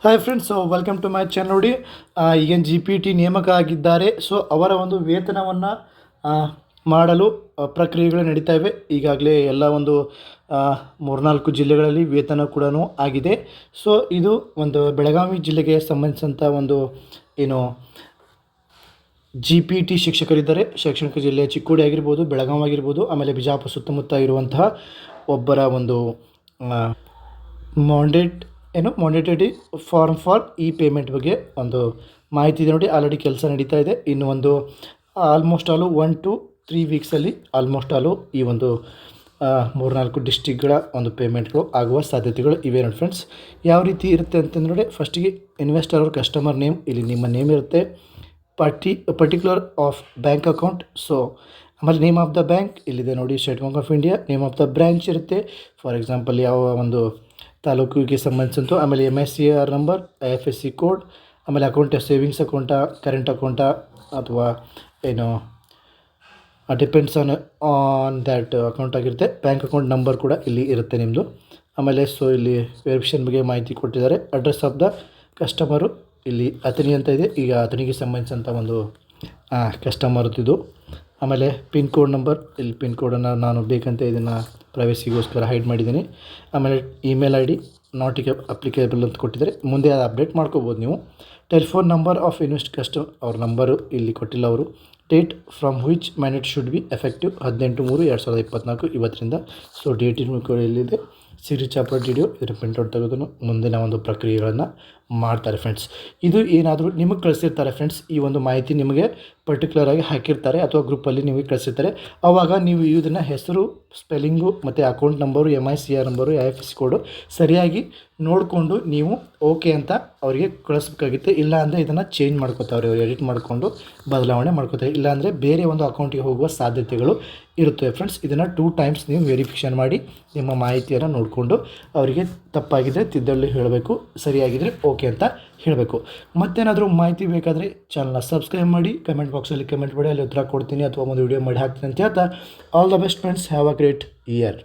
Hi friends, welcome to my channel. ನೋಡಿ, ಈಗೇನು GPT ನೇಮಕ ಆಗಿದ್ದಾರೆ. ಸೊ ಅವರ ಒಂದು ವೇತನವನ್ನು ಮಾಡಲು ಪ್ರಕ್ರಿಯೆಗಳು ನಡೀತಾ ಇವೆ. ಈಗಾಗಲೇ ಎಲ್ಲ ಒಂದು 3-4 ಜಿಲ್ಲೆಗಳಲ್ಲಿ ವೇತನ ಕೂಡ ಆಗಿದೆ. ಸೊ ಇದು ಒಂದು ಬೆಳಗಾವಿ ಜಿಲ್ಲೆಗೆ ಸಂಬಂಧಿಸಿದಂಥ ಒಂದು ಏನು GPT ಶಿಕ್ಷಕರಿದ್ದಾರೆ. ಶೈಕ್ಷಣಿಕ ಜಿಲ್ಲೆ ಚಿಕ್ಕೋಡಿ ಆಗಿರ್ಬೋದು, ಬೆಳಗಾವಿ ಆಗಿರ್ಬೋದು, ಆಮೇಲೆ ಬಿಜಾಪುರ ಸುತ್ತಮುತ್ತ ಇರುವಂತಹ ಒಬ್ಬರ ಒಂದು ಮಾಂಡೇಟರಿ ಫಾರ್ಮ್ ಫಾರ್ ಇ ಪೇಮೆಂಟ್ ಬಗ್ಗೆ ಒಂದು ಮಾಹಿತಿ ಇದೆ. ನೋಡಿ, ಆಲ್ರೆಡಿ ಕೆಲಸ ನಡೀತಾ ಇದೆ. ಇನ್ನು ಒಂದು ಆಲ್ಮೋಸ್ಟ್ 1 to 3 ವೀಕ್ಸಲ್ಲಿ ಆಲ್ಮೋಸ್ಟ್ ಈ ಒಂದು 3-4 ಡಿಸ್ಟಿಕ್ಗಳ ಒಂದು ಪೇಮೆಂಟ್ಗಳು ಆಗುವ ಸಾಧ್ಯತೆಗಳು ಇವೆ. ನೋಡಿ ಫ್ರೆಂಡ್ಸ್, ಯಾವ ರೀತಿ ಇರುತ್ತೆ ಅಂತಂದ್ರೆ ನೋಡಿ, ಫಸ್ಟಿಗೆ ಇನ್ವೆಸ್ಟರ್ ಅವ್ರ ಕಸ್ಟಮರ್ ನೇಮ್, ಇಲ್ಲಿ ನಿಮ್ಮ ನೇಮ್ ಇರುತ್ತೆ. Particular of bank account. So ಆಮೇಲೆ ನೇಮ್ ಆಫ್ ದ ಬ್ಯಾಂಕ್ ಇಲ್ಲಿದೆ ನೋಡಿ, state bank of India. Name of the branch ಇರುತ್ತೆ, ಫಾರ್ ಎಕ್ಸಾಂಪಲ್ ಯಾವ ಒಂದು ತಾಲೂಕಿಗೆ ಸಂಬಂಧಿಸಿದಂಥ. ಆಮೇಲೆ MICR ನಂಬರ್, IFSC ಕೋಡ್, ಆಮೇಲೆ account savings account, current account, ಅಥವಾ ಏನು ಡಿಪೆಂಡ್ಸ್ ಆನ್ ದ್ಯಾಟ್ ಅಕೌಂಟ್ ಆಗಿರುತ್ತೆ. ಬ್ಯಾಂಕ್ ಅಕೌಂಟ್ ನಂಬರ್ ಕೂಡ ಇಲ್ಲಿ ಇರುತ್ತೆ ನಿಮ್ಮದು. ಆಮೇಲೆ ಸೊ ಇಲ್ಲಿ ವೆರಿಫಿಕೇಷನ್ ಬಗ್ಗೆ ಮಾಹಿತಿ ಕೊಟ್ಟಿದ್ದಾರೆ. ಅಡ್ರೆಸ್ ಆಫ್ ದ ಕಸ್ಟಮರು ಇಲ್ಲಿ ಅತನಿ ಅಂತ ಇದೆ. ಈಗ ಅತನಿಗೆ ಸಂಬಂಧಿಸಿದಂಥ ಒಂದು ಕಸ್ಟಮರ್ದು. ಆಮೇಲೆ ಪಿನ್ ಕೋಡ್ ನಂಬರ್, ಇಲ್ಲಿ ಪಿನ್ ಕೋಡನ್ನು ನಾನು ಬೇಕಂತ ಇದನ್ನು ಪ್ರೈವಸಿಗೋಸ್ಕರ ಹೈಡ್ ಮಾಡಿದ್ದೀನಿ. ಆಮೇಲೆ ಇಮೇಲ್ ID ನಾಟ್ ಅಪ್ಲಿಕೇಬಲ್ ಅಂತ ಕೊಟ್ಟಿದ್ದಾರೆ. ಮುಂದೆ ಅದು ಅಪ್ಡೇಟ್ ಮಾಡ್ಕೋಬೋದು ನೀವು. ಟೆಲಿಫೋನ್ ನಂಬರ್ ಆಫ್ ಕಸ್ಟಮರ್, ಅವ್ರ ನಂಬರು ಇಲ್ಲಿ ಕೊಟ್ಟಿಲ್ಲ ಅವರು. Date from which mandate should be effective 18/3/2024 ಇವತ್ತರಿಂದ. ಸೊ ಡೇಟಿನ ಕೂಡ ಇಲ್ಲಿದೆ. ಸಿಗ್ನೇಚರ್ ಡಿಡಿಯೋ ಇದರ ಪ್ರಿಂಟ್ಔಟ್ ತೆಗೆದು ಮುಂದಿನ ಒಂದು ಪ್ರಕ್ರಿಯೆಗಳನ್ನು ಮಾಡ್ತಾರೆ ಫ್ರೆಂಡ್ಸ್. ಇದು ಏನಾದರೂ ನಿಮಗೆ ಕಳಿಸಿರ್ತಾರೆ ಫ್ರೆಂಡ್ಸ್, ಈ ಒಂದು ಮಾಹಿತಿ ನಿಮಗೆ ಪರ್ಟಿಕ್ಯುಲರಾಗಿ ಹಾಕಿರ್ತಾರೆ ಅಥವಾ ಗ್ರೂಪಲ್ಲಿ ನಿಮಗೆ ಕಳಿಸಿರ್ತಾರೆ. ಆವಾಗ ನೀವು ಇದನ್ನು ಹೆಸರು, ಸ್ಪೆಲ್ಲಿಂಗು ಮತ್ತು account number, MICR number, IFSC ಕೋಡು ಸರಿಯಾಗಿ ನೋಡಿಕೊಂಡು ನೀವು ಓಕೆ ಅಂತ ಅವರಿಗೆ ಕಳಿಸ್ಬೇಕಾಗಿತ್ತು. ಇಲ್ಲಾಂದರೆ ಇದನ್ನು ಚೇಂಜ್ ಮಾಡ್ಕೋತಾರೆ, ಅವರು ಎಡಿಟ್ ಮಾಡಿಕೊಂಡು ಬದಲಾವಣೆ ಮಾಡ್ಕೋತಾರೆ. ಇಲ್ಲಾಂದರೆ ಬೇರೆ ಒಂದು ಅಕೌಂಟಿಗೆ ಹೋಗುವ ಸಾಧ್ಯತೆಗಳು ಇರುತ್ತವೆ ಫ್ರೆಂಡ್ಸ್. ಇದನ್ನು 2 ಟೈಮ್ಸ್ ನೀವು ವೆರಿಫಿಕೇಷನ್ ಮಾಡಿ ನಿಮ್ಮ ಮಾಹಿತಿಯನ್ನು ನೋಡಿಕೊಂಡು ಅವರಿಗೆ ತಪ್ಪಾಗಿದ್ದರೆ ತಿದ್ದಲು ಹೇಳಬೇಕು, ಸರಿಯಾಗಿದ್ದರೆ ಓಕೆ ಅಂತ ಹೇಳಬೇಕು. ಮತ್ತೇನಾದರೂ ಮಾಹಿತಿ ಬೇಕಾದರೆ ಚಾನಲ್ನ ಸಬ್ಸ್ಕ್ರೈಬ್ ಮಾಡಿ, ಕಮೆಂಟ್ ಬಾಕ್ಸಲ್ಲಿ ಕಮೆಂಟ್ ಮಾಡಿ, ಅಲ್ಲಿ ಉತ್ತರ ಕೊಡ್ತೀನಿ ಅಥವಾ ಒಂದು ವಿಡಿಯೋ ಮಾಡಿ ಹಾಕ್ತೀನಿ ಅಂತ ಹೇಳ್ತಾ, all the best friends. Have a great year.